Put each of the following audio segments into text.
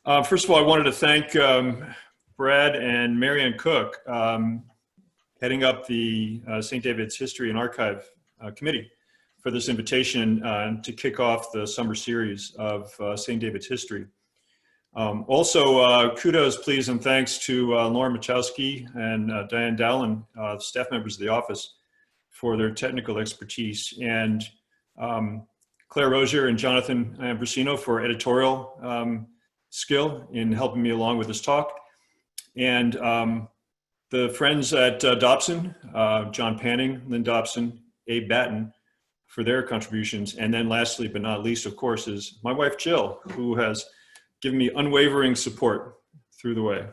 First of all, I wanted to thank Brad and Marianne Cook, heading up the St. David's History and Archive Committee, for this invitation to kick off the summer series of St. David's History. Also, kudos, please, and thanks to Lauren Machowski and Diane Dowland, staff members of the office, for their technical expertise, and Claire Rozier and Jonathan Ambrosino for editorial skill in helping me along with this talk, and the friends at Dobson, John Panning, Lynn Dobson, Abe Batten, for their contributions. And then lastly, but not least, of course, is my wife, Jill, who has given me unwavering support through the way.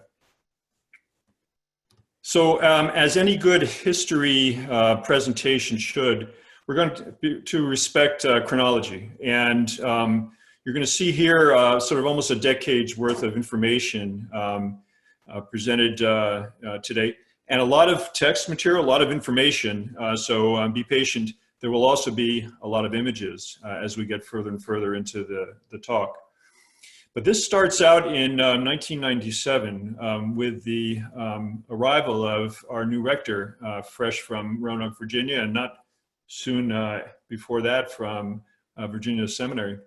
So as any good history presentation should, we're going to respect chronology. And you're going to see here sort of almost a decade's worth of information presented today, and a lot of text material, a lot of information. So be patient. There will also be a lot of images as we get further and further into the talk. But this starts out in 1997 with the arrival of our new rector, fresh from Roanoke, Virginia, and not soon before that from Virginia Seminary.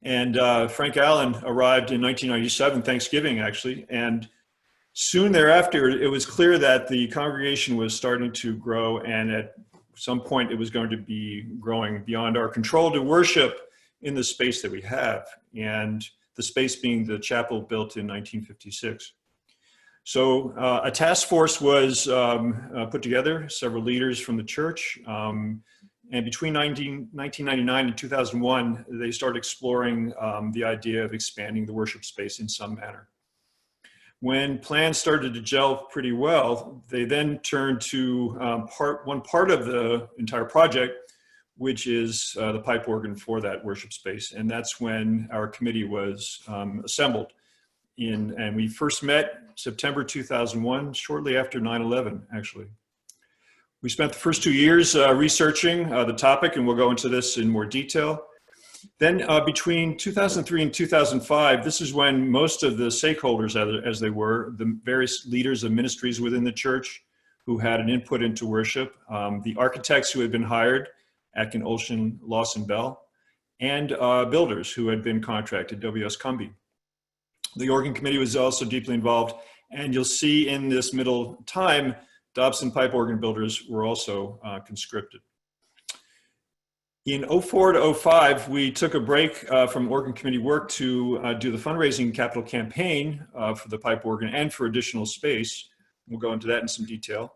And Frank Allen arrived in 1997, Thanksgiving actually, and soon thereafter it was clear that the congregation was starting to grow, and at some point it was going to be growing beyond our control to worship in the space that we have, and the space being the chapel built in 1956. So a task force was put together, several leaders from the church, and between 1999 and 2001, they started exploring the idea of expanding the worship space in some manner. When plans started to gel pretty well, they then turned to one part of the entire project, which is the pipe organ for that worship space. And that's when our committee was assembled and we first met September 2001, shortly after 9/11, actually. We spent the first 2 years researching the topic, and we'll go into this in more detail. Then between 2003 and 2005, this is when most of the stakeholders, as they were, the various leaders of ministries within the church who had an input into worship, the architects who had been hired, Atkin, Olshan, Lawson, Bell, and builders who had been contracted, W.S. Cumbie. The organ committee was also deeply involved, and you'll see in this middle time, Dobson pipe organ builders were also conscripted. In 04 to 05, we took a break from organ committee work to do the fundraising capital campaign for the pipe organ and for additional space. We'll go into that in some detail.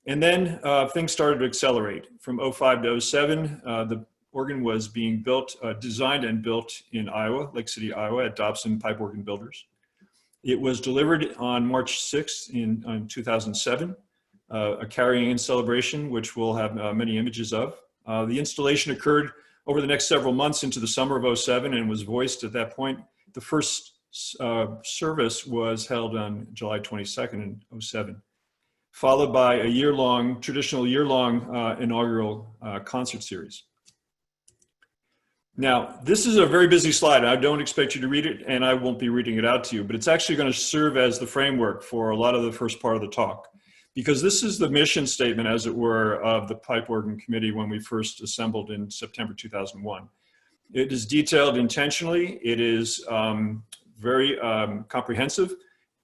And then things started to accelerate. From 05 to 07, the organ was being built, designed and built in Iowa, Lake City, Iowa, at Dobson Pipe Organ Builders. It was delivered on March 6th in 2007, a carrying in celebration, which we'll have many images of. The installation occurred over the next several months into the summer of 07 and was voiced at that point. The first service was held on July 22nd in 07, followed by a traditional year-long inaugural concert series. Now, this is a very busy slide. I don't expect you to read it, and I won't be reading it out to you, but it's actually going to serve as the framework for a lot of the first part of the talk, because this is the mission statement, as it were, of the Pipe Organ Committee when we first assembled in September 2001. It is detailed intentionally. It is very comprehensive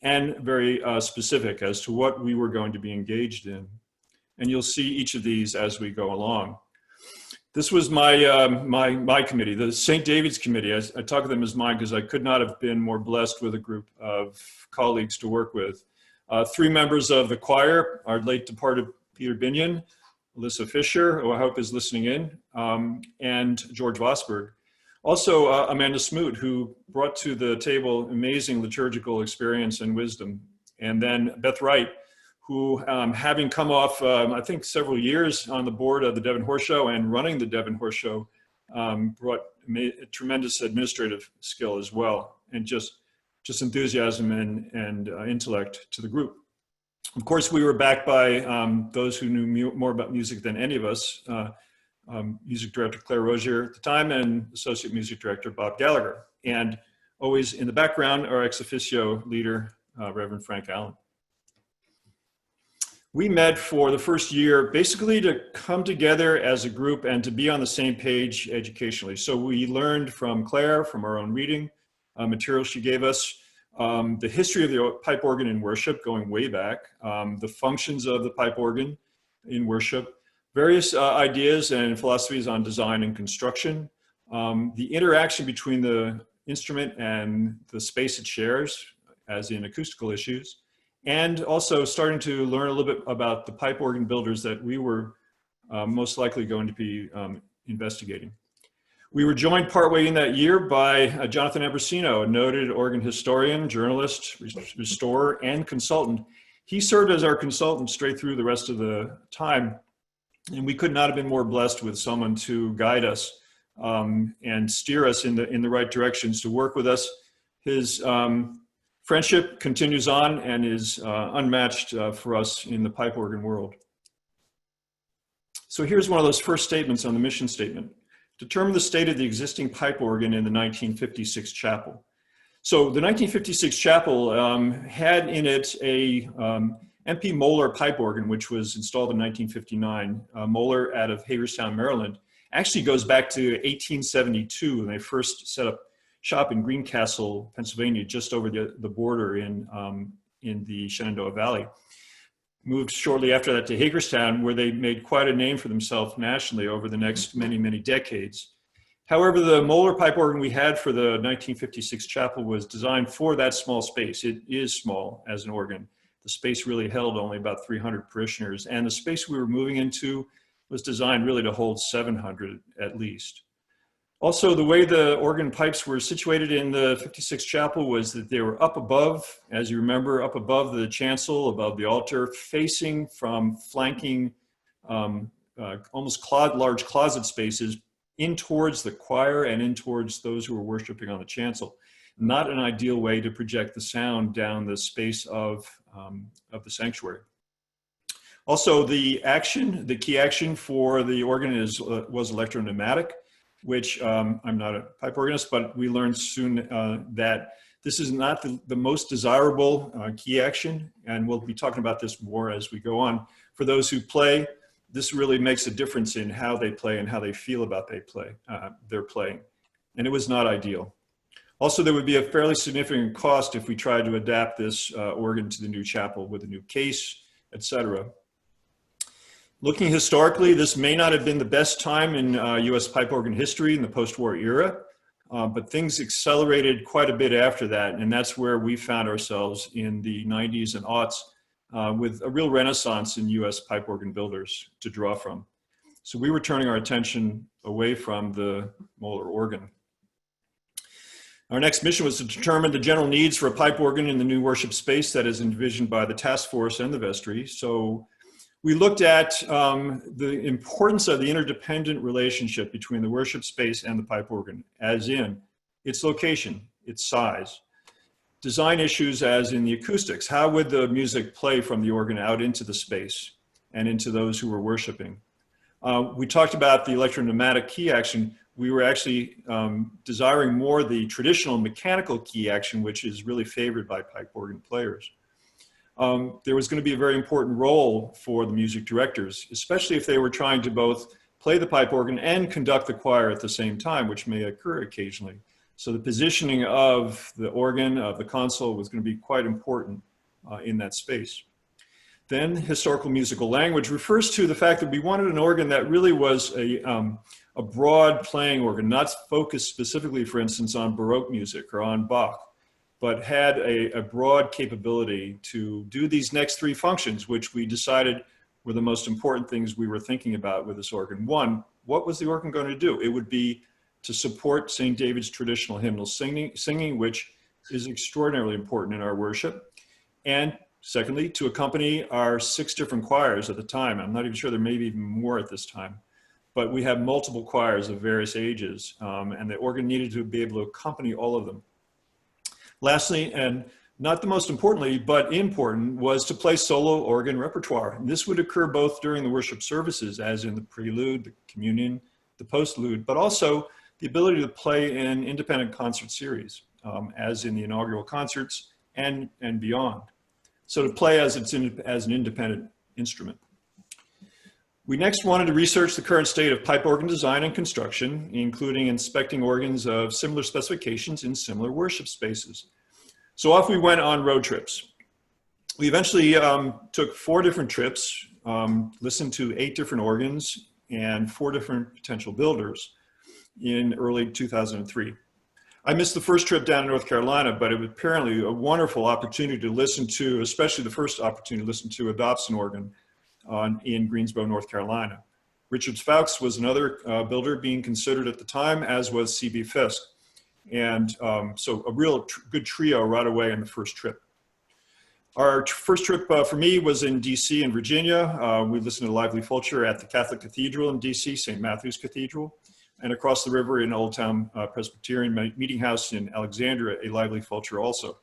and very specific as to what we were going to be engaged in. And you'll see each of these as we go along. This was my committee, the St. David's Committee. I talk of them as mine because I could not have been more blessed with a group of colleagues to work with. 3 members of the choir, our late departed Peter Binion, Alyssa Fisher, who I hope is listening in, and George Vosberg. Also Amanda Smoot, who brought to the table amazing liturgical experience and wisdom. And then Beth Wright, who having come off, I think, several years on the board of the Devon Horse Show and running the Devon Horse Show, brought tremendous administrative skill as well, and just enthusiasm and intellect to the group. Of course, we were backed by those who knew more about music than any of us, music director Claire Rozier at the time and associate music director Bob Gallagher. And always in the background, our ex officio leader, Reverend Frank Allen. We met for the first year basically to come together as a group and to be on the same page educationally. So we learned from Claire, from our own reading material she gave us, the history of the pipe organ in worship going way back, the functions of the pipe organ in worship, various ideas and philosophies on design and construction, the interaction between the instrument and the space it shares, as in acoustical issues, and also starting to learn a little bit about the pipe organ builders that we were most likely going to be investigating. We were joined partway in that year by Jonathan Ambrosino, a noted organ historian, journalist, restorer, and consultant. He served as our consultant straight through the rest of the time, and we could not have been more blessed with someone to guide us and steer us in the right directions, to work with us. His friendship continues on and is unmatched for us in the pipe organ world. So here's one of those first statements on the mission statement. Determine the state of the existing pipe organ in the 1956 chapel. So the 1956 chapel had in it a MP Moeller pipe organ, which was installed in 1959. Moeller out of Hagerstown, Maryland. Actually goes back to 1872 when they first set up shop in Greencastle, Pennsylvania, just over the border in the Shenandoah Valley. Moved shortly after that to Hagerstown, where they made quite a name for themselves nationally over the next many, many decades. However, the Moeller pipe organ we had for the 1956 chapel was designed for that small space. It is small as an organ. The space really held only about 300 parishioners, and the space we were moving into was designed really to hold 700 at least. Also, the way the organ pipes were situated in the 56 chapel was that they were up above, as you remember, up above the chancel, above the altar, facing from flanking, almost large closet spaces in towards the choir and in towards those who were worshiping on the chancel. Not an ideal way to project the sound down the space of the sanctuary. Also, the key action for the organ was electropneumatic, which I'm not a pipe organist, but we learned soon that this is not the most desirable key action, and we'll be talking about this more as we go on. For those who play, this really makes a difference in how they play and how they feel about their playing, and it was not ideal. Also, there would be a fairly significant cost if we tried to adapt this organ to the new chapel with a new case, etc. Looking historically, this may not have been the best time in US pipe organ history in the post-war era, but things accelerated quite a bit after that, and that's where we found ourselves in the 90s and aughts with a real renaissance in US pipe organ builders to draw from. So we were turning our attention away from the Moeller organ. Our next mission was to determine the general needs for a pipe organ in the new worship space that is envisioned by the task force and the vestry. So we looked at the importance of the interdependent relationship between the worship space and the pipe organ, as in its location, its size, design issues as in the acoustics. How would the music play from the organ out into the space and into those who were worshiping? We talked about the electropneumatic key action. We were actually desiring more the traditional mechanical key action, which is really favored by pipe organ players. There was going to be a very important role for the music directors, especially if they were trying to both play the pipe organ and conduct the choir at the same time, which may occur occasionally. So the positioning of the organ, of the console, was going to be quite important in that space. Then historical musical language refers to the fact that we wanted an organ that really was a broad playing organ, not focused specifically, for instance, on Baroque music or on Bach, but had a broad capability to do these next three functions, which we decided were the most important things we were thinking about with this organ. One, what was the organ going to do? It would be to support St. David's traditional hymnal singing, which is extraordinarily important in our worship. And secondly, to accompany our 6 different choirs at the time. I'm not even sure there may be even more at this time, but we have multiple choirs of various ages, and the organ needed to be able to accompany all of them. Lastly, and not the most importantly, but important, was to play solo organ repertoire. And this would occur both during the worship services, as in the prelude, the communion, the postlude, but also the ability to play in independent concert series. as in the inaugural concerts and beyond. So to play as an independent instrument. We next wanted to research the current state of pipe organ design and construction, including inspecting organs of similar specifications in similar worship spaces. So off we went on road trips. We eventually took 4 different trips, listened to 8 different organs and 4 different potential builders in early 2003. I missed the first trip down to North Carolina, but it was apparently a wonderful opportunity to listen to, especially the first opportunity to listen to a Dobson organ in Greensboro, North Carolina. Richard Fowkes was another builder being considered at the time, as was C.B. Fisk. And so a real good trio right away in the first trip. Our first trip for me was in DC and Virginia. We listened to Lively Fulcher at the Catholic Cathedral in DC, St. Matthew's Cathedral, and across the river in Old Town Presbyterian Meeting House in Alexandria, a Lively Fulcher also.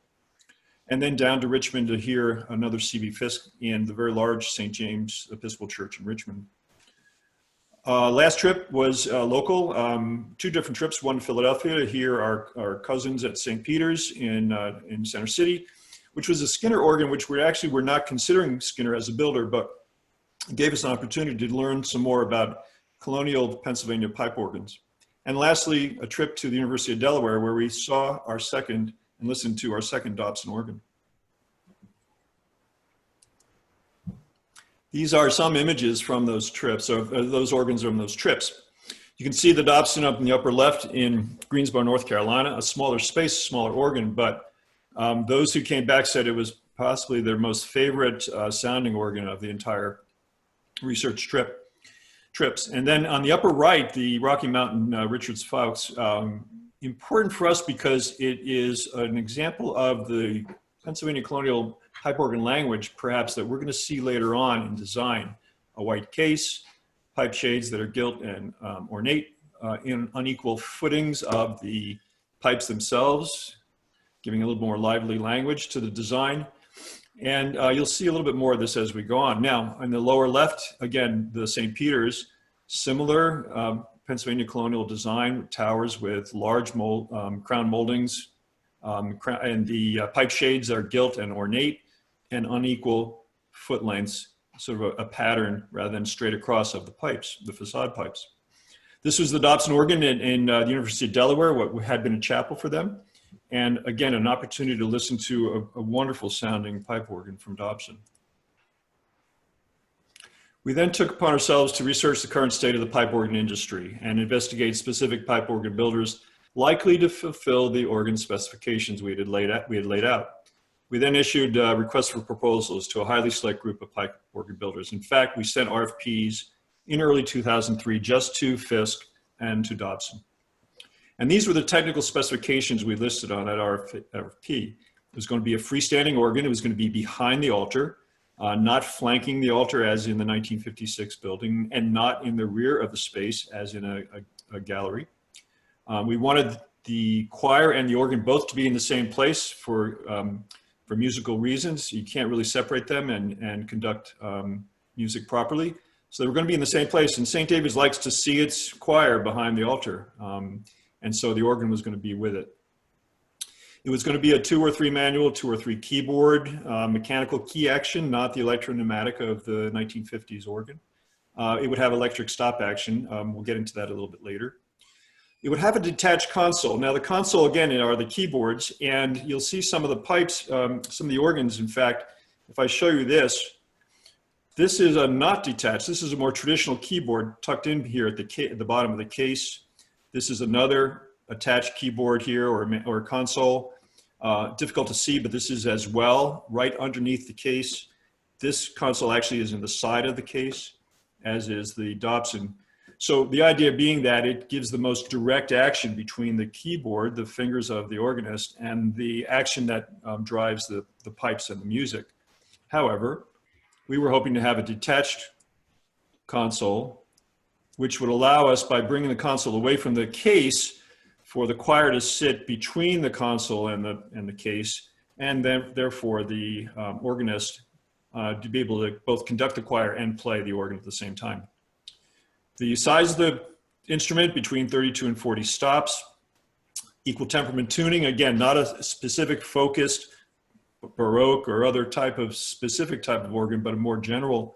And then down to Richmond to hear another C.B. Fisk in the very large St. James Episcopal Church in Richmond. Last trip was local, 2 different trips, one to Philadelphia to hear our cousins at St. Peter's in Center City, which was a Skinner organ, which we actually were not considering Skinner as a builder, but gave us an opportunity to learn some more about colonial Pennsylvania pipe organs. And lastly, a trip to the University of Delaware, where we saw our second and listened to our second Dobson organ. These are some images from those trips, or those organs from those trips. You can see the Dobson up in the upper left in Greensboro, North Carolina, a smaller space, smaller organ, but those who came back said it was possibly their most favorite sounding organ of the entire research trips. And then on the upper right, the Rocky Mountain Richard Fowkes, important for us because it is an example of the Pennsylvania colonial pipe organ language, perhaps, that we're going to see later on in design. A white case, pipe shades that are gilt and ornate in unequal footings of the pipes themselves, giving a little more lively language to the design. And you'll see a little bit more of this as we go on. Now, on the lower left, again, the St. Peter's, similar Pennsylvania colonial design, towers with large crown moldings, and the pipe shades are gilt and ornate and unequal foot lengths, sort of a pattern rather than straight across of the pipes, the facade pipes. This was the Dobson organ in the University of Delaware, what had been a chapel for them. And again, an opportunity to listen to a wonderful sounding pipe organ from Dobson. We then took upon ourselves to research the current state of the pipe organ industry and investigate specific pipe organ builders likely to fulfill the organ specifications we had laid out. We then issued requests for proposals to a highly select group of pipe organ builders. In fact, we sent RFPs in early 2003 just to Fisk and to Dobson. And these were the technical specifications we listed on that RFP. It was going to be a freestanding organ. It was going to be behind the altar, not flanking the altar as in the 1956 building, and not in the rear of the space as in a gallery. We wanted the choir and the organ both to be in the same place for musical reasons. You can't really separate them and conduct music properly. So they were going to be in the same place. And St. David's likes to see its choir behind the altar. And so the organ was going to be with it. It was going to be a 2 or 3 manual, 2 or 3 keyboard, mechanical key action, not the electro-pneumatic of the 1950s organ. It would have electric stop action. We'll get into that a little bit later. It would have a detached console. Now the console, again, are the keyboards, and you'll see some of the pipes, some of the organs. In fact, if I show you this is a not detached. This is a more traditional keyboard tucked in here at the bottom of the case. This is another attached keyboard here or console. Difficult to see, but this is as well right underneath the case. This console actually is in the side of the case, as is the Dobson. So the idea being that it gives the most direct action between the keyboard, the fingers of the organist, and the action that drives the pipes and the music. However, we were hoping to have a detached console, which would allow us, by bringing the console away from the case, for the choir to sit between the console and the case, and then therefore the organist to be able to both conduct the choir and play the organ at the same time. The size of the instrument, between 32 and 40 stops. Equal temperament tuning, again, not a specific focused Baroque or other type of specific type of organ, but a more general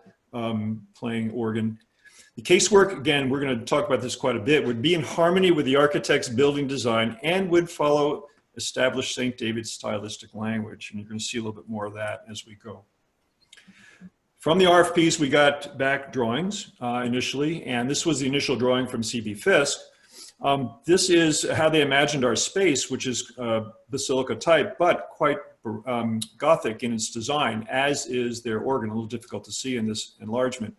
playing organ. The casework, again, we're going to talk about this quite a bit, would be in harmony with the architect's building design and would follow established St. David's stylistic language. And you're going to see a little bit more of that as we go. From the RFPs, we got back drawings initially, and this was the initial drawing from C.B. Fisk. This is how they imagined our space, which is basilica type, but quite Gothic in its design, as is their organ. A little difficult to see in this enlargement.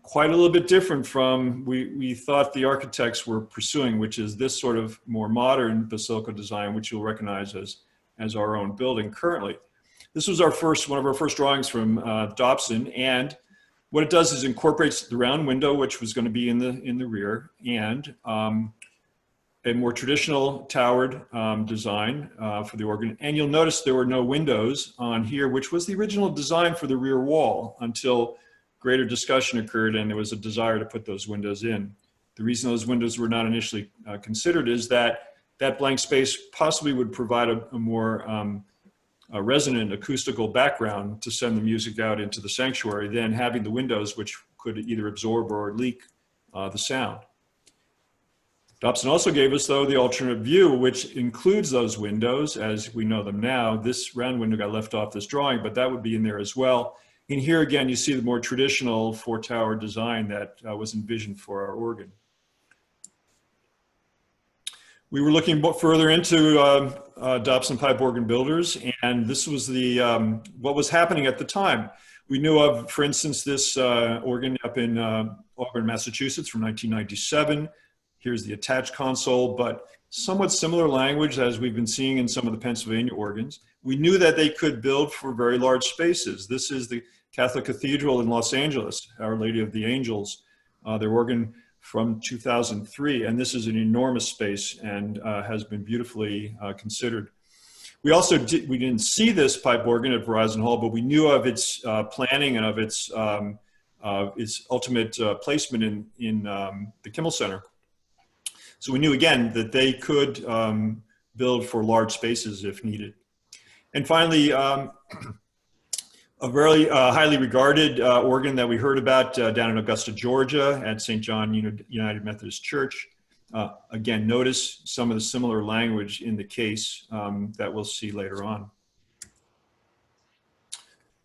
Quite a little bit different from we thought the architects were pursuing, which is this sort of more modern basilica design, which you'll recognize as our own building currently. This was one of our first drawings from Dobson, and what it does is incorporates the round window, which was going to be in the rear, and a more traditional towered design for the organ. And you'll notice there were no windows on here, which was the original design for the rear wall until greater discussion occurred and there was a desire to put those windows in. The reason those windows were not initially considered is that that blank space possibly would provide a more a resonant acoustical background to send the music out into the sanctuary than having the windows, which could either absorb or leak the sound. Dobson also gave us, though, the alternate view, which includes those windows as we know them now. This round window got left off this drawing, but that would be in there as well. And here again, you see the more traditional four-tower design that was envisioned for our organ. We were looking further into Dobson pipe organ builders, and this was the what was happening at the time. We knew of, for instance, this organ up in Auburn, Massachusetts from 1997. Here's the attached console, but somewhat similar language as we've been seeing in some of the Pennsylvania organs. We knew that they could build for very large spaces. This is the Catholic Cathedral in Los Angeles, Our Lady of the Angels, their organ from 2003. And this is an enormous space and has been beautifully considered. We also we didn't see this pipe organ at Verizon Hall, but we knew of its planning and of its ultimate placement in the Kimmel Center. So we knew again that they could build for large spaces if needed. And finally, a very highly regarded organ that we heard about down in Augusta, Georgia at St. John United Methodist Church. Again, notice some of the similar language in the case that we'll see later on.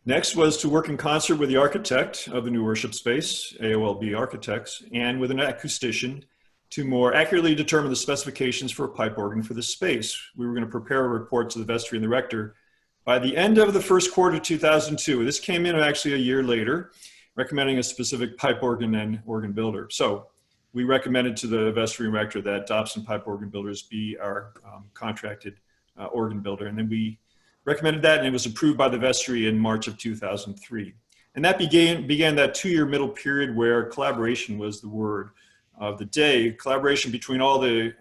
Next was to work in concert with the architect of the new worship space, AOLB Architects, and with an acoustician to more accurately determine the specifications for a pipe organ for this space. We were going to prepare a report to the vestry and the rector by the end of the first quarter 2002. This came in actually a year later, recommending a specific pipe organ and organ builder. So we recommended to the vestry and rector that Dobson Pipe Organ Builders be our contracted organ builder. And then we recommended that, and it was approved by the vestry in March of 2003. And that began that 2-year middle period where collaboration was the word of the day. Collaboration between all the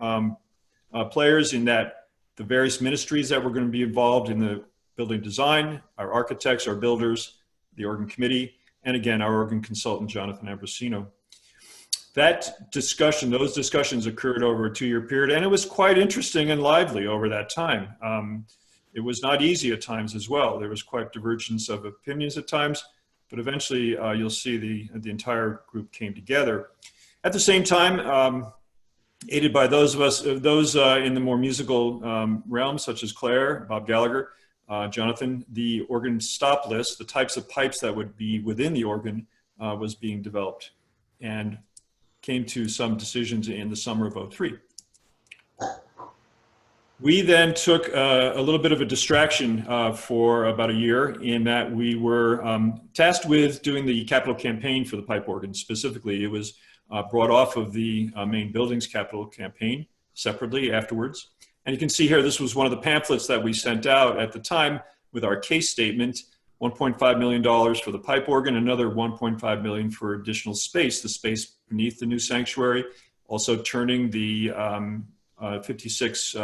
players in that the various ministries that were going to be involved in the building design, our architects, our builders, the organ committee, and again, our organ consultant, Jonathan Ambrosino. That discussion, those discussions occurred over a 2-year period, and it was quite interesting and lively over that time. It was not easy at times as well. There was quite divergence of opinions at times, but eventually you'll see the entire group came together. At the same time, aided by those of us, those in the more musical realm, such as Claire, Bob Gallagher, Jonathan, the organ stop list, the types of pipes that would be within the organ was being developed and came to some decisions in the summer of '03. We then took a little bit of a distraction for about a year in that we were tasked with doing the capital campaign for the pipe organ. Specifically, it was brought off of the main buildings capital campaign separately afterwards. And you can see here, this was one of the pamphlets that we sent out at the time with our case statement, $1.5 million for the pipe organ, another $1.5 million for additional space, the space beneath the new sanctuary, also turning the 56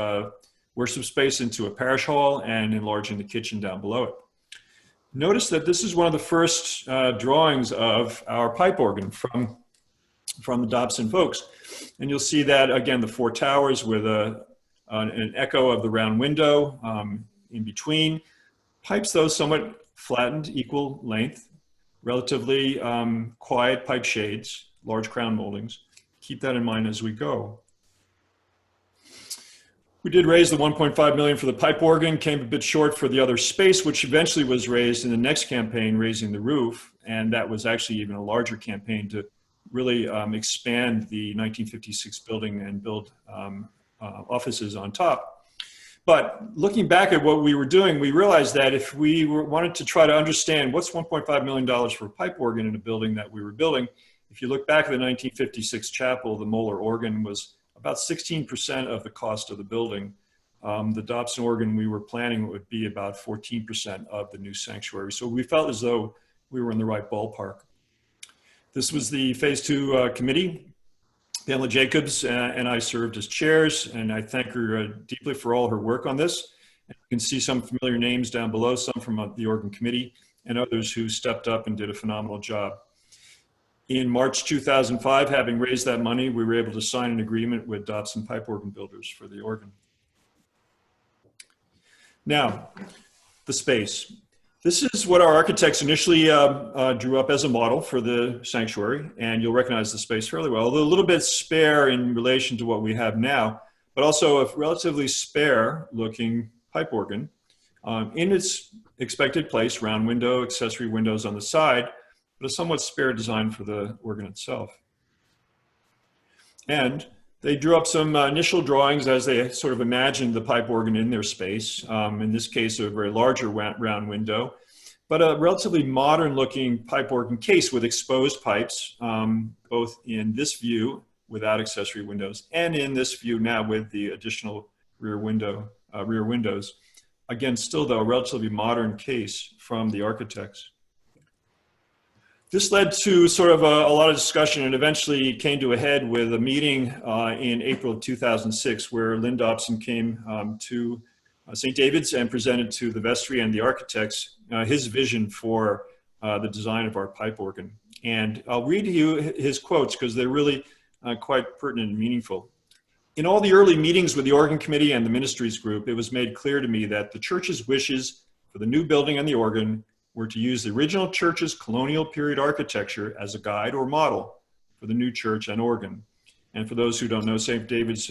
worship space into a parish hall and enlarging the kitchen down below it. Notice that this is one of the first drawings of our pipe organ from the Dobson folks. And you'll see that, again, the 4 towers with a an echo of the round window in between. Pipes, though, somewhat flattened, equal length, relatively quiet pipe shades, large crown moldings. Keep that in mind as we go. We did raise the 1.5 million for the pipe organ, came a bit short for the other space, which eventually was raised in the next campaign, raising the roof. And that was actually even a larger campaign to really expand the 1956 building and build offices on top. But looking back at what we were doing, we realized that if we wanted to try to understand what's $1.5 million for a pipe organ in a building that we were building, if you look back at the 1956 chapel, the Moeller organ was about 16% of the cost of the building. The Dobson organ we were planning would be about 14% of the new sanctuary. So we felt as though we were in the right ballpark. This was the phase 2 committee. Pamela Jacobs and I served as chairs, and I thank her deeply for all her work on this. And you can see some familiar names down below, some from the organ committee and others who stepped up and did a phenomenal job. In March 2005, having raised that money, we were able to sign an agreement with Dobson Pipe Organ Builders for the organ. Now, the space. This is what our architects initially drew up as a model for the sanctuary, and you'll recognize the space fairly well, although a little bit spare in relation to what we have now, but also a relatively spare looking pipe organ in its expected place, round window, accessory windows on the side, but a somewhat spare design for the organ itself. And they drew up some initial drawings as they sort of imagined the pipe organ in their space. In this case, a very larger round window, but a relatively modern looking pipe organ case with exposed pipes, both in this view without accessory windows and in this view now with the additional rear windows. Again, still though, a relatively modern case from the architects. This led to sort of a lot of discussion and eventually came to a head with a meeting in April of 2006 where Lynn Dobson came to St. David's and presented to the vestry and the architects his vision for the design of our pipe organ. And I'll read to you his quotes because they're really quite pertinent and meaningful. In all the early meetings with the organ committee and the ministries group, it was made clear to me that the church's wishes for the new building and the organ were to use the original church's colonial period architecture as a guide or model for the new church and organ. And for those who don't know St. David's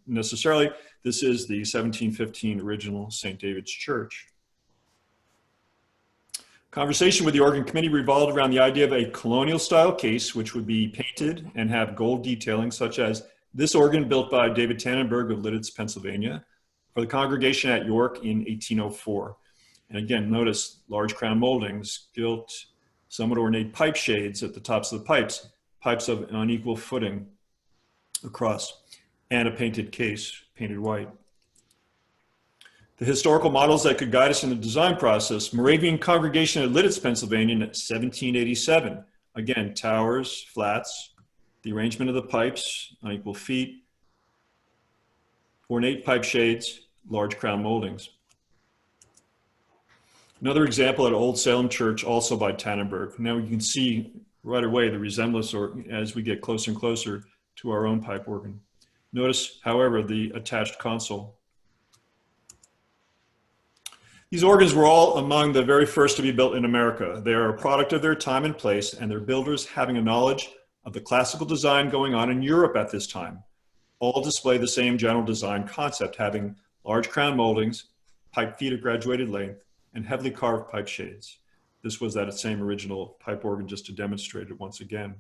necessarily, this is the 1715 original St. David's Church. Conversation with the organ committee revolved around the idea of a colonial style case, which would be painted and have gold detailing, such as this organ built by David Tannenberg of Lidditz, Pennsylvania, for the congregation at York in 1804. And again, notice large crown moldings, gilt, somewhat ornate pipe shades at the tops of the pipes, pipes of an unequal footing across, and a painted case, painted white. The historical models that could guide us in the design process, Moravian congregation at Lidditz, Pennsylvania in 1787. Again, towers, flats, the arrangement of the pipes, unequal feet, ornate pipe shades, large crown moldings. Another example at Old Salem Church, also by Tannenberg. Now you can see right away the resemblance, or as we get closer and closer to our own pipe organ. Notice, however, the attached console. These organs were all among the very first to be built in America. They are a product of their time and place, and their builders having a knowledge of the classical design going on in Europe at this time. All display the same general design concept, having large crown moldings, pipe feet of graduated length, and heavily carved pipe shades. This was that same original pipe organ, just to demonstrate it once again.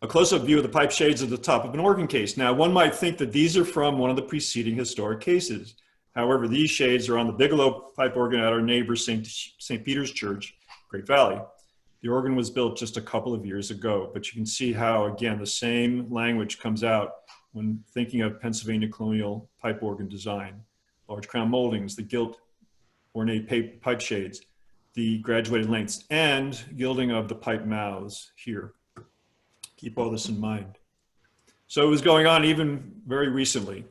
A close-up view of the pipe shades at the top of an organ case. Now, one might think that these are from one of the preceding historic cases. However, these shades are on the Bigelow pipe organ at our neighbor St. Peter's Church, Great Valley. The organ was built just a couple of years ago, but you can see how, again, the same language comes out when thinking of Pennsylvania colonial pipe organ design. Large crown moldings, the gilt ornate pipe shades, the graduated lengths, and gilding of the pipe mouths here. Keep all this in mind. So it was going on even very recently.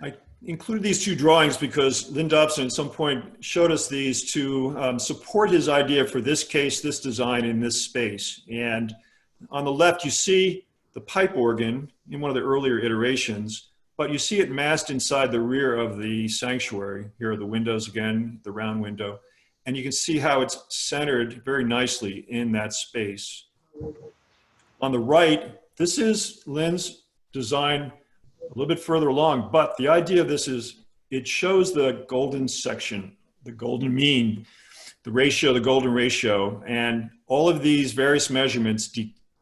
I included these two drawings because Lynn Dobson at some point showed us these to support his idea for this case, this design in this space. And on the left, you see the pipe organ in one of the earlier iterations, but you see it massed inside the rear of the sanctuary. Here are the windows again, the round window, and you can see how it's centered very nicely in that space. On the right, this is Lynn's design a little bit further along, but the idea of this is it shows the golden section, the golden mean, the ratio, the golden ratio, and all of these various measurements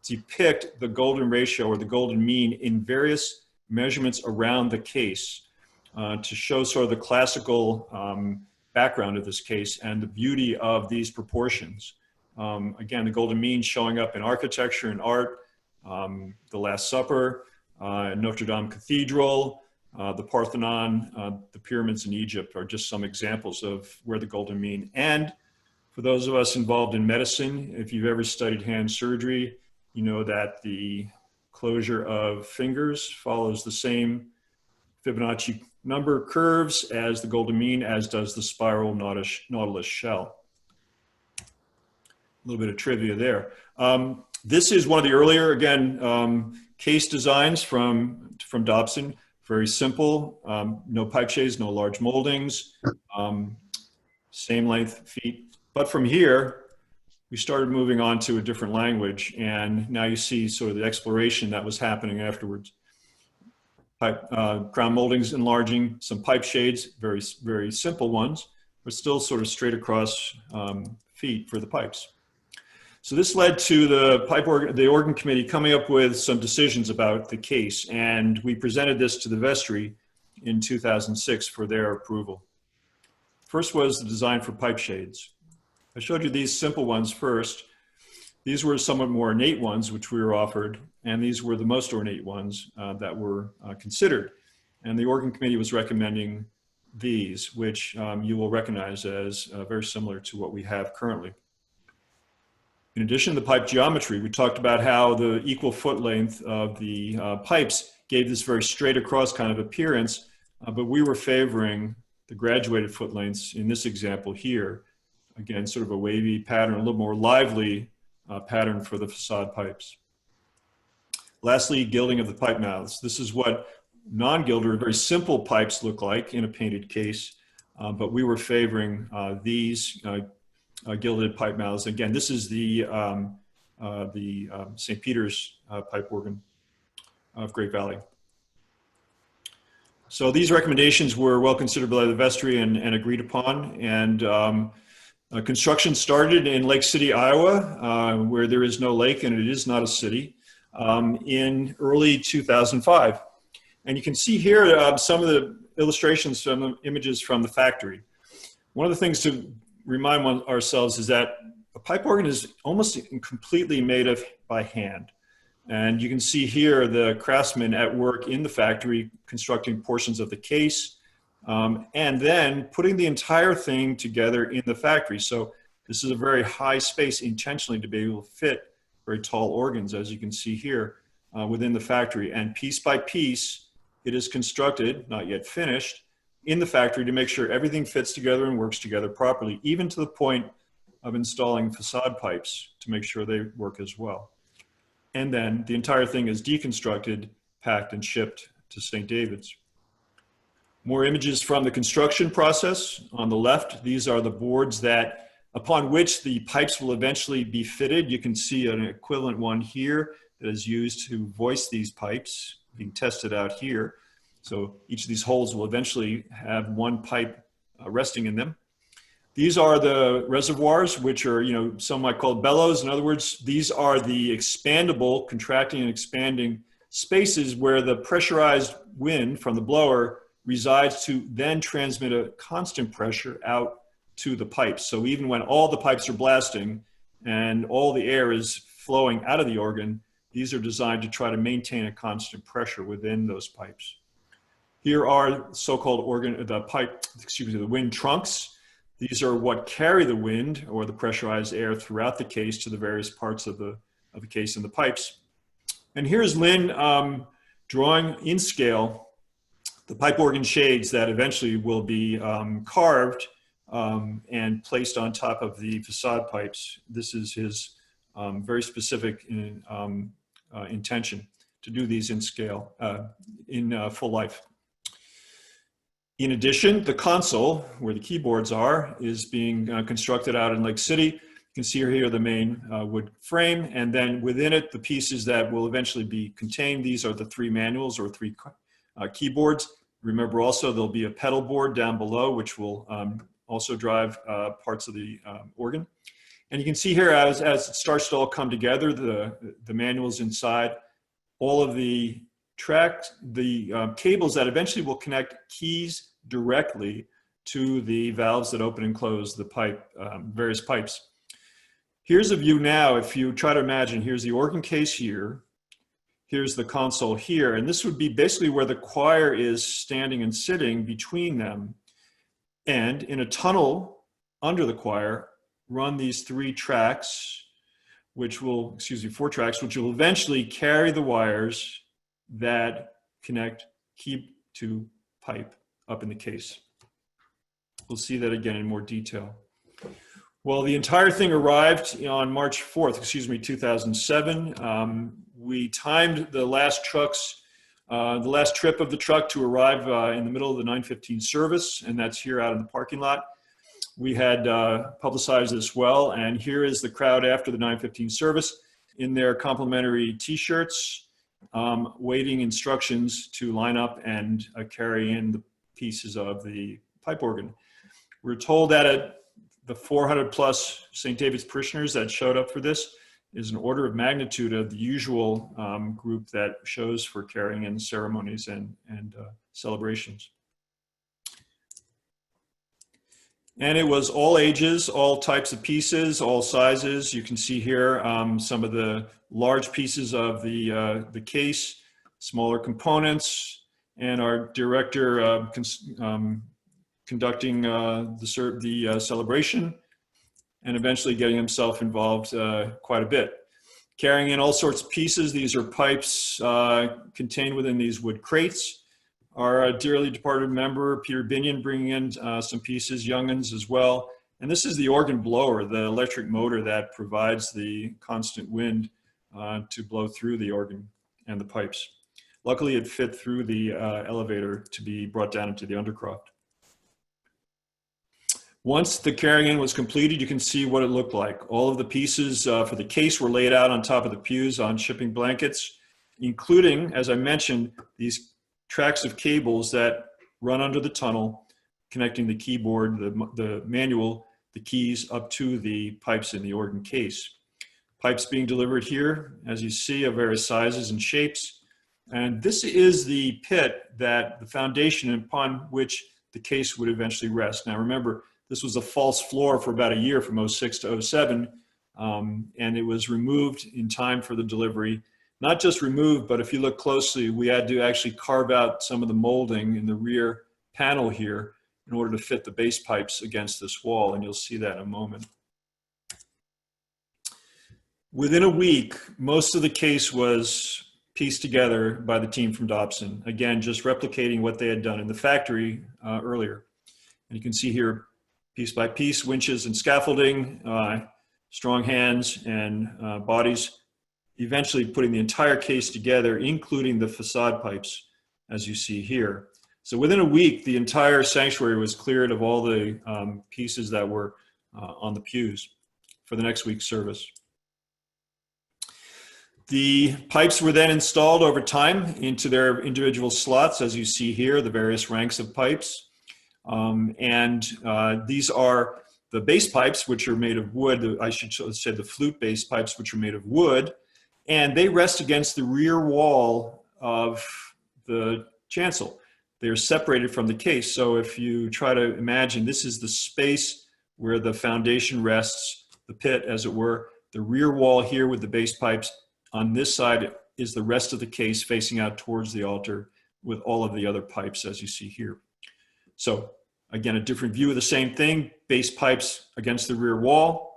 depict the golden ratio or the golden mean in various measurements around the case to show sort of the classical background of this case and the beauty of these proportions. Again, the golden mean showing up in architecture and art, the Last Supper, Notre Dame Cathedral, the Parthenon, the pyramids in Egypt are just some examples of where the golden mean. And for those of us involved in medicine, if you've ever studied hand surgery, you know that the closure of fingers follows the same Fibonacci number curves as the golden mean, as does the spiral nautilus shell. A little bit of trivia there. This is one of the earlier, again, case designs from Dobson. Very simple, no pipe shades, no large moldings, same length feet. But from here, we started moving on to a different language, and now you see sort of the exploration that was happening afterwards. Crown moldings enlarging, some pipe shades, very, very simple ones, but still sort of straight across feet for the pipes. So this led to the organ committee coming up with some decisions about the case, and we presented this to the vestry in 2006 for their approval. First was the design for pipe shades. I showed you these simple ones first. These were somewhat more ornate ones, which we were offered, and these were the most ornate ones that were considered. And the organ committee was recommending these, which you will recognize as very similar to what we have currently. In addition to the pipe geometry, we talked about how the equal foot length of the pipes gave this very straight across kind of appearance, but we were favoring the graduated foot lengths in this example here. Again, sort of a wavy pattern, a little more lively pattern for the facade pipes. Lastly, gilding of the pipe mouths. This is what non-gilder, very simple pipes look like in a painted case, but we were favoring these gilded pipe mouths. Again, this is the St. Peter's pipe organ of Great Valley. So these recommendations were well considered by the vestry and agreed upon. And construction started in Lake City, Iowa, where there is no lake and it is not a city, in early 2005. And you can see here some of the illustrations, some images from the factory. One of the things to remind ourselves is that a pipe organ is almost completely made by hand. And you can see here the craftsmen at work in the factory constructing portions of the case, and then putting the entire thing together in the factory. So this is a very high space intentionally to be able to fit very tall organs, as you can see here, within the factory. And piece by piece, it is constructed, not yet finished, in the factory to make sure everything fits together and works together properly, even to the point of installing facade pipes to make sure they work as well. And then the entire thing is deconstructed, packed, and shipped to St. David's. More images from the construction process. On the left, these are the boards that, upon which the pipes will eventually be fitted. You can see an equivalent one here that is used to voice these pipes being tested out here. So each of these holes will eventually have one pipe resting in them. These are the reservoirs, which are, some might call bellows. In other words, these are the expandable, contracting and expanding spaces where the pressurized wind from the blower resides to then transmit a constant pressure out to the pipes. So even when all the pipes are blasting and all the air is flowing out of the organ, these are designed to try to maintain a constant pressure within those pipes. Here are so-called the wind trunks. These are what carry the wind or the pressurized air throughout the case to the various parts of the case and the pipes. And here's Lynn drawing in scale the pipe organ shades that eventually will be carved and placed on top of the facade pipes. This is his very specific intention. to do these in scale, in full life. In addition, the console, where the keyboards are, is being constructed out in Lake City. You can see here the main wood frame, and then within it, the pieces that will eventually be contained. These are the 3 manuals or 3 keyboards. Remember also there'll be a pedal board down below, which will also drive parts of the organ. And you can see here as it starts to all come together, the manuals inside, all of the cables that eventually will connect keys directly to the valves that open and close the pipe, various pipes. Here's a view now. If you try to imagine, here's the organ case here, here's the console here, and this would be basically where the choir is standing and sitting between them. And in a tunnel under the choir, run these 3 tracks, which will, 4 tracks, which will eventually carry the wires that connect key to pipe up in the case. We'll see that again in more detail. Well, the entire thing arrived on March 4th, 2007. We timed the last trip of the truck to arrive in the middle of the 9:15 service, and that's here out in the parking lot. We had publicized this well, and here is the crowd after the 9:15 service in their complimentary t-shirts, waiting instructions to line up and carry in the pieces of the pipe organ. We're told that the 400 plus St. David's parishioners that showed up for this is an order of magnitude of the usual group that shows for carrying in ceremonies and celebrations. And it was all ages, all types of pieces, all sizes. You can see here some of the large pieces of the case, smaller components, and our director conducting the celebration, and eventually getting himself involved quite a bit. Carrying in all sorts of pieces. These are pipes contained within these wood crates. Our dearly departed member, Peter Binion, bringing in some pieces, young'uns as well. And this is the organ blower, the electric motor that provides the constant wind to blow through the organ and the pipes. Luckily, it fit through the elevator to be brought down into the undercroft. Once the carrying in was completed, you can see what it looked like. All of the pieces for the case were laid out on top of the pews on shipping blankets, including, as I mentioned, these tracks of cables that run under the tunnel, connecting the keyboard, the manual, the keys up to the pipes in the organ case. Pipes being delivered here, as you see, of various sizes and shapes. And this is the pit that the foundation upon which the case would eventually rest. Now remember, this was a false floor for about a year from 06 to 07, and it was removed in time for the delivery. Not just removed, but if you look closely, we had to actually carve out some of the molding in the rear panel here in order to fit the base pipes against this wall, and you'll see that in a moment. Within a week, most of the case was pieced together by the team from Dobson. Again, just replicating what they had done in the factory earlier. And you can see here, piece by piece, winches and scaffolding, strong hands and bodies, eventually putting the entire case together, including the facade pipes, as you see here. So within a week, the entire sanctuary was cleared of all the pieces that were on the pews for the next week's service. The pipes were then installed over time into their individual slots, as you see here, the various ranks of pipes. These are the base pipes, which are made of wood. I should say the flute-based pipes, which are made of wood. And they rest against the rear wall of the chancel. They're separated from the case. So if you try to imagine, this is the space where the foundation rests, the pit, as it were. The rear wall here with the base pipes. On this side is the rest of the case facing out towards the altar with all of the other pipes, as you see here. So again, a different view of the same thing. Base pipes against the rear wall.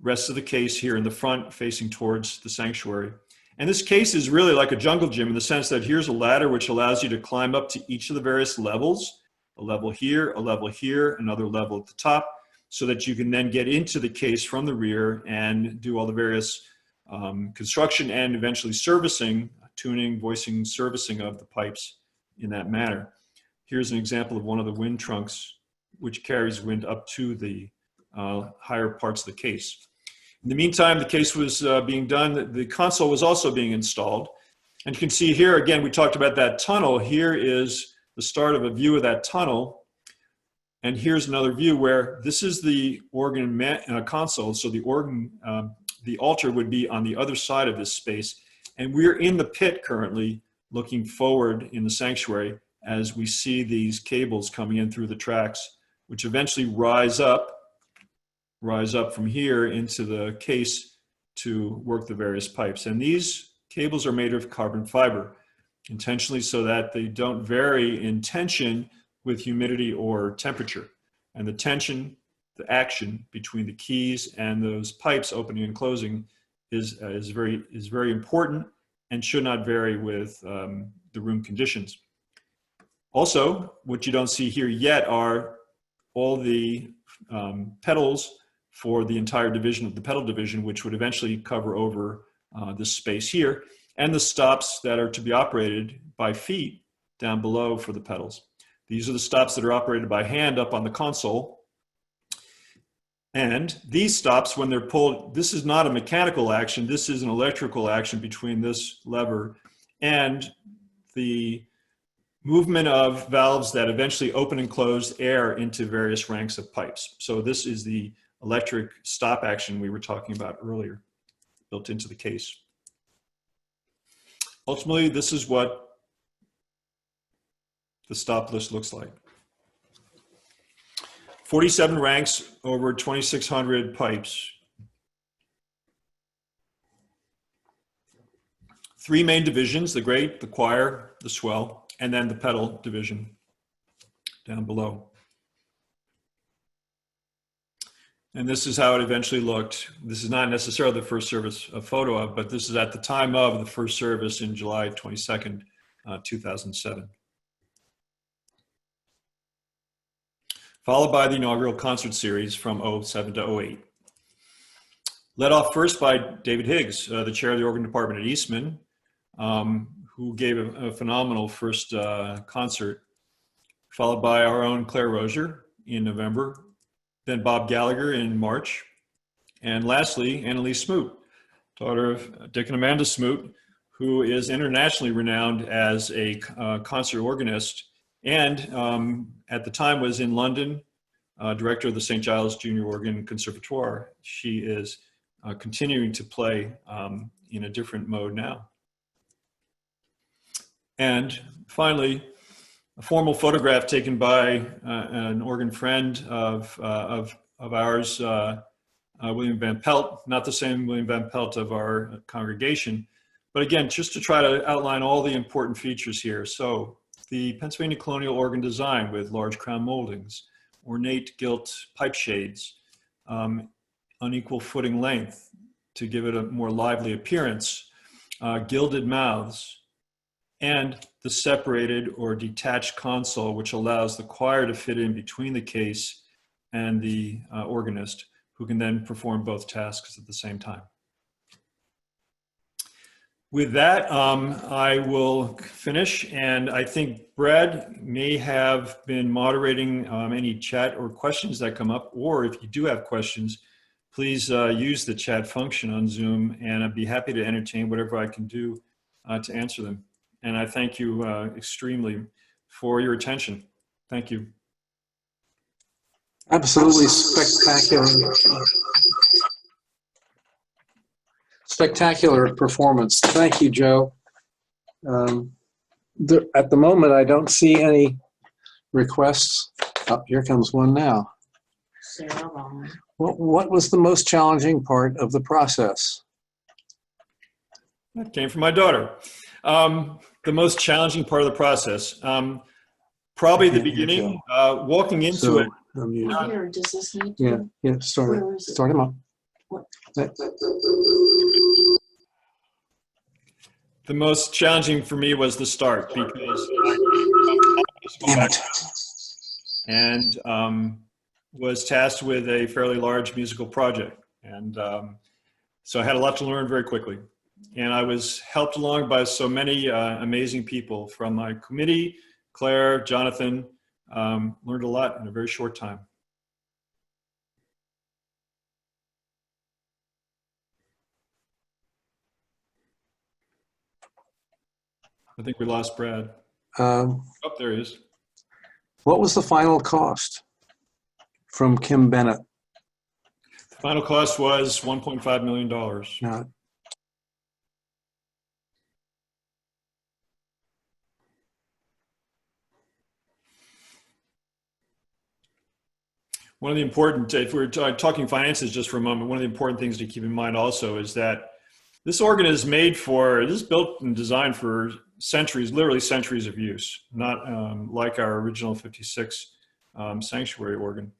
Rest of the case here in the front facing towards the sanctuary. And this case is really like a jungle gym in the sense that here's a ladder which allows you to climb up to each of the various levels, a level here, another level at the top, so that you can then get into the case from the rear and do all the various construction and eventually servicing tuning, voicing, servicing of the pipes in that manner. Here's an example of one of the wind trunks, which carries wind up to the higher parts of the case. In the meantime, the case was being done. The console was also being installed. And you can see here, again, we talked about that tunnel. Here is the start of a view of that tunnel. And here's another view where this is the organ console. So the organ, the altar would be on the other side of this space. And we're in the pit currently, looking forward in the sanctuary as we see these cables coming in through the tracks, which eventually rise up from here into the case to work the various pipes. And these cables are made of carbon fiber, intentionally so that they don't vary in tension with humidity or temperature. And the tension, the action between the keys and those pipes opening and closing is very important and should not vary with the room conditions. Also, what you don't see here yet are all the pedals for the entire division of the pedal division, which would eventually cover over this space here, and the stops that are to be operated by feet down below for the pedals. These are the stops that are operated by hand up on the console. And these stops, when they're pulled, this is not a mechanical action, this is an electrical action between this lever and the movement of valves that eventually open and close air into various ranks of pipes. So this is the electric stop action we were talking about earlier, built into the case. Ultimately, this is what the stop list looks like. 47 ranks over 2,600 pipes. 3 main divisions, the grate, the choir, the swell, and then the pedal division down below. And this is how it eventually looked. This is not necessarily the first service photo of, but this is at the time of the first service in July 22nd, 2007. Followed by the inaugural concert series from 07 to 08. Led off first by David Higgs, the chair of the organ department at Eastman, who gave a phenomenal first concert, followed by our own Claire Rozier in November, then Bob Gallagher in March, and lastly, Annalise Smoot, daughter of Dick and Amanda Smoot, who is internationally renowned as a concert organist, and at the time was in London, director of the St. Giles Junior Organ Conservatoire. She is continuing to play in a different mode now. And finally, a formal photograph taken by an organ friend of ours, William Van Pelt, not the same William Van Pelt of our congregation, but again, just to try to outline all the important features here. So the Pennsylvania colonial organ design with large crown moldings, ornate gilt pipe shades, unequal footing length to give it a more lively appearance, gilded mouths, and the separated or detached console, which allows the choir to fit in between the case and the organist, who can then perform both tasks at the same time. With that, I will finish, and I think Brad may have been moderating any chat or questions that come up, or if you do have questions, please use the chat function on Zoom, and I'd be happy to entertain whatever I can do to answer them. And I thank you extremely for your attention. Thank you. Absolutely spectacular. Spectacular performance. Thank you, Joe. At the moment, I don't see any requests. Oh, here comes one now. What was the most challenging part of the process? That came from my daughter. The most challenging part of the process, probably the beginning, walking into it. Here, does this need to? Yeah, start him up. The most challenging for me was the start, because Damn it. and was tasked with a fairly large musical project. And so I had a lot to learn very quickly. And I was helped along by so many amazing people from my committee, Claire, Jonathan, learned a lot in a very short time. I think we lost Brad. Um, Oh, there he is. What was the final cost from Kim Bennett? The final cost was $1.5 million. Uh, One of the important, if we're talking finances just for a moment, one of the important things to keep in mind also is that this organ is this is built and designed for centuries, literally centuries of use, not like our original 56 sanctuary organ.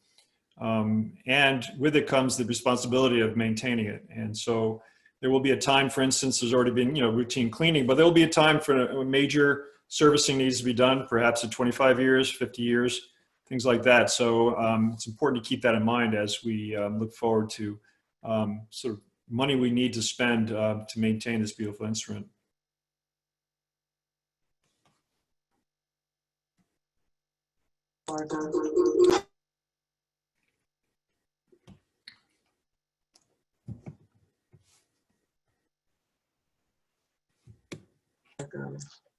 And with it comes the responsibility of maintaining it. And so there will be a time, for instance, there's already been routine cleaning, but there will be a time for a major servicing needs to be done, perhaps in 25 years, 50 years, things like that. So it's important to keep that in mind as we look forward to sort of money we need to spend to maintain this beautiful instrument.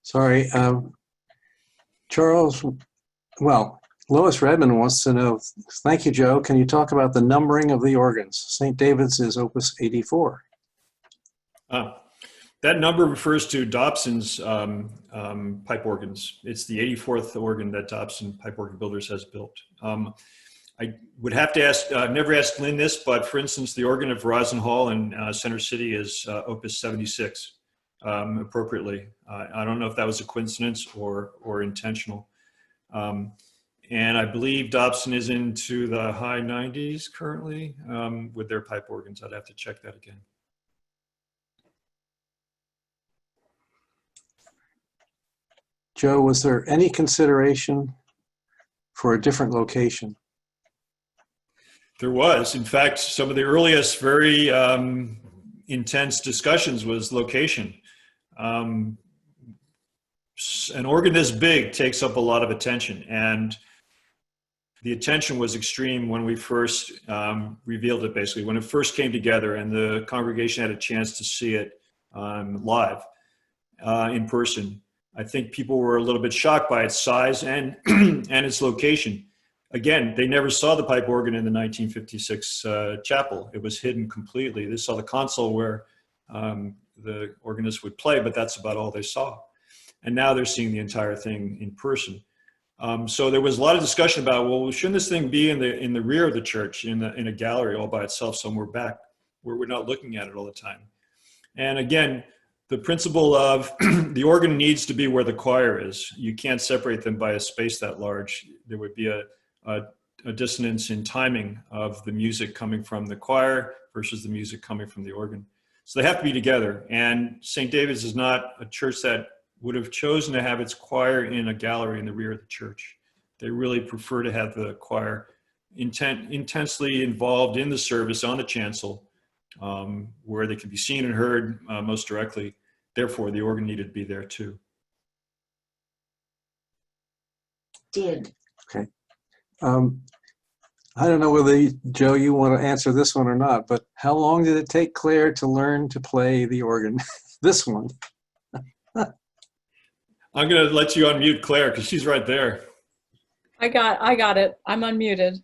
Sorry, Charles, well, Lois Redmond wants to know, thank you, Joe. Can you talk about the numbering of the organs? St. David's is Opus 84. That number refers to Dobson's pipe organs. It's the 84th organ that Dobson Pipe Organ Builders has built. I would have to ask, I've never asked Lynn this, but for instance, the organ of Verizon Hall in Center City is Opus 76, appropriately. I don't know if that was a coincidence or intentional. And I believe Dobson is into the high 90s currently with their pipe organs. I'd have to check that again. Joe, was there any consideration for a different location? There was. In fact, some of the earliest very intense discussions was location. An organ this big takes up a lot of attention, and the attention was extreme when we first revealed it, basically, when it first came together and the congregation had a chance to see it live in person. I think people were a little bit shocked by its size and, and its location. Again, they never saw the pipe organ in the 1956 chapel. It was hidden completely. They saw the console where the organist would play, but that's about all they saw. And now they're seeing the entire thing in person. So there was a lot of discussion about, well, shouldn't this thing be in the rear of the church, in a gallery all by itself somewhere back, where we're not looking at it all the time? And again, the principle of the organ needs to be where the choir is. You can't separate them by a space that large. There would be a dissonance in timing of the music coming from the choir versus the music coming from the organ. So they have to be together. And St. David's is not a church that would have chosen to have its choir in a gallery in the rear of the church. They really prefer to have the choir intensely involved in the service on the chancel, where they can be seen and heard most directly. Therefore, the organ needed to be there too. Did. Okay. I don't know whether, Joe, you want to answer this one or not, but how long did it take Claire to learn to play the organ? This one. I'm going to let you unmute Claire because she's right there. I got it. I'm unmuted.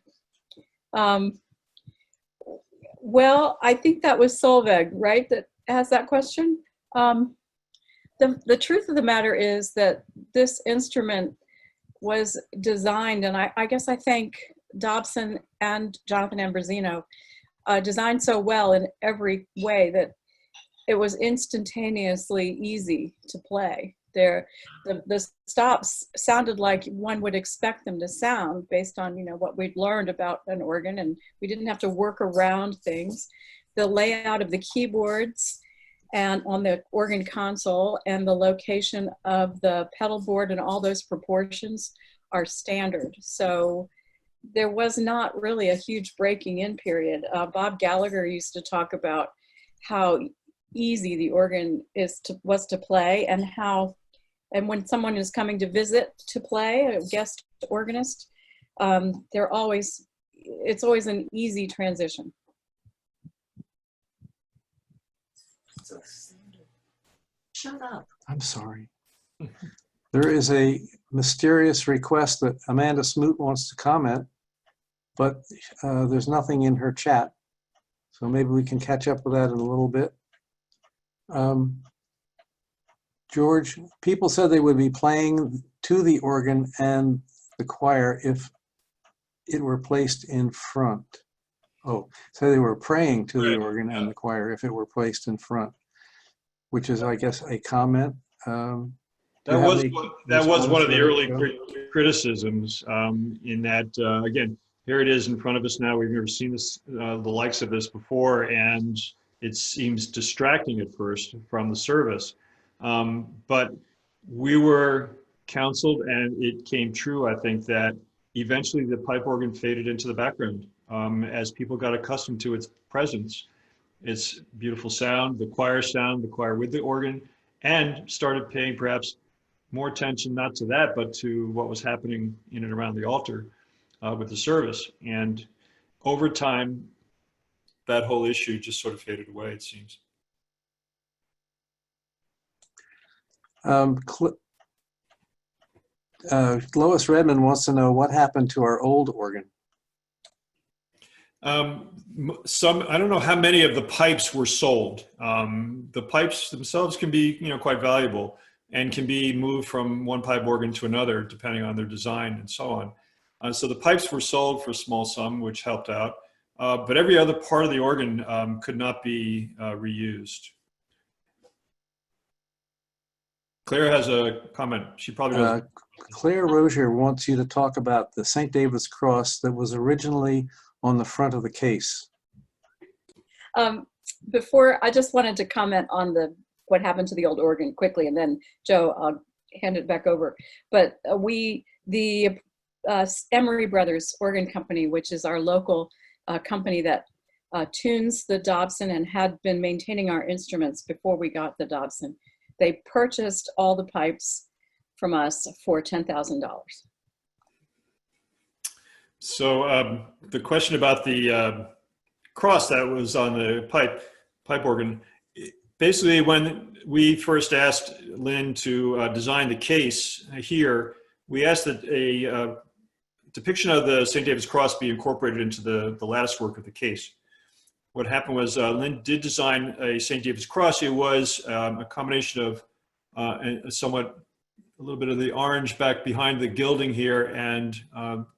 Well, I think that was Solveig, right, that asked that question. The truth of the matter is that this instrument was designed, and I guess I thank Dobson and Jonathan Ambrosino, designed so well in every way that it was instantaneously easy to play. The stops sounded like one would expect them to sound based on what we'd learned about an organ, and we didn't have to work around things. The layout of the keyboards and on the organ console and the location of the pedal board and all those proportions are standard. So there was not really a huge breaking in period. Bob Gallagher used to talk about how easy the organ was to play, and when someone is coming to visit to play, a guest organist, it's always an easy transition. Shut up. I'm sorry. There is a mysterious request that Amanda Smoot wants to comment, but there's nothing in her chat. So maybe we can catch up with that in a little bit. George, people said they would be playing to the organ and the choir if it were placed in front. Oh, so they were praying to the organ and the choir if it were placed in front, which is, I guess, a comment. That was one of the early criticisms in that, again, here it is in front of us now. We've never seen this, the likes of this before, and it seems distracting at first from the service. But we were counseled, and it came true, I think, that eventually the pipe organ faded into the background as people got accustomed to its presence, its beautiful sound, the choir with the organ, and started paying perhaps more attention, not to that, but to what was happening in and around the altar with the service. And over time, that whole issue just sort of faded away, it seems. Lois Redmond wants to know what happened to our old organ. I don't know how many of the pipes were sold. The pipes themselves can be, quite valuable and can be moved from one pipe organ to another depending on their design and so on. So the pipes were sold for a small sum, which helped out. But every other part of the organ could not be reused. Claire has a comment. She probably does. Claire Rozier wants you to talk about the St. David's cross that was originally on the front of the case. Before, I just wanted to comment on what happened to the old organ quickly, and then Joe, I'll hand it back over. But the Emery Brothers Organ Company, which is our local company that tunes the Dobson and had been maintaining our instruments before we got the Dobson, they purchased all the pipes from us for $10,000. So the question about the cross that was on the pipe organ, basically when we first asked Lynn to design the case here, we asked that a depiction of the St. David's cross be incorporated into the lattice work of the case. What happened was Lynn did design a St. David's cross. It was a combination of a little bit of the orange back behind the gilding here and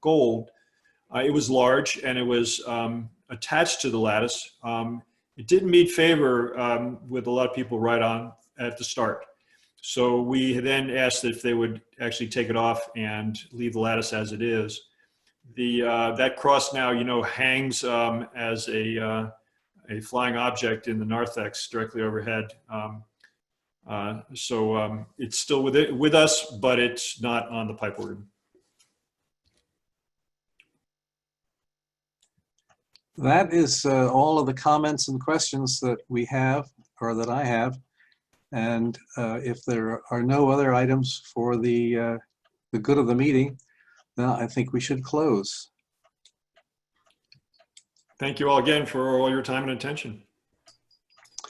gold. It was large and it was attached to the lattice. It didn't meet favor with a lot of people right on at the start. So we then asked if they would actually take it off and leave the lattice as it is. That cross now, hangs as a flying object in the narthex directly overhead. So it's still with us, but it's not on the pipe organ. That is all of the comments and questions that we have, or that I have. And if there are no other items for the good of the meeting, then I think we should close. Thank you all again for all your time and attention.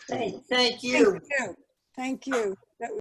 Thank you. Thank you. Thank you.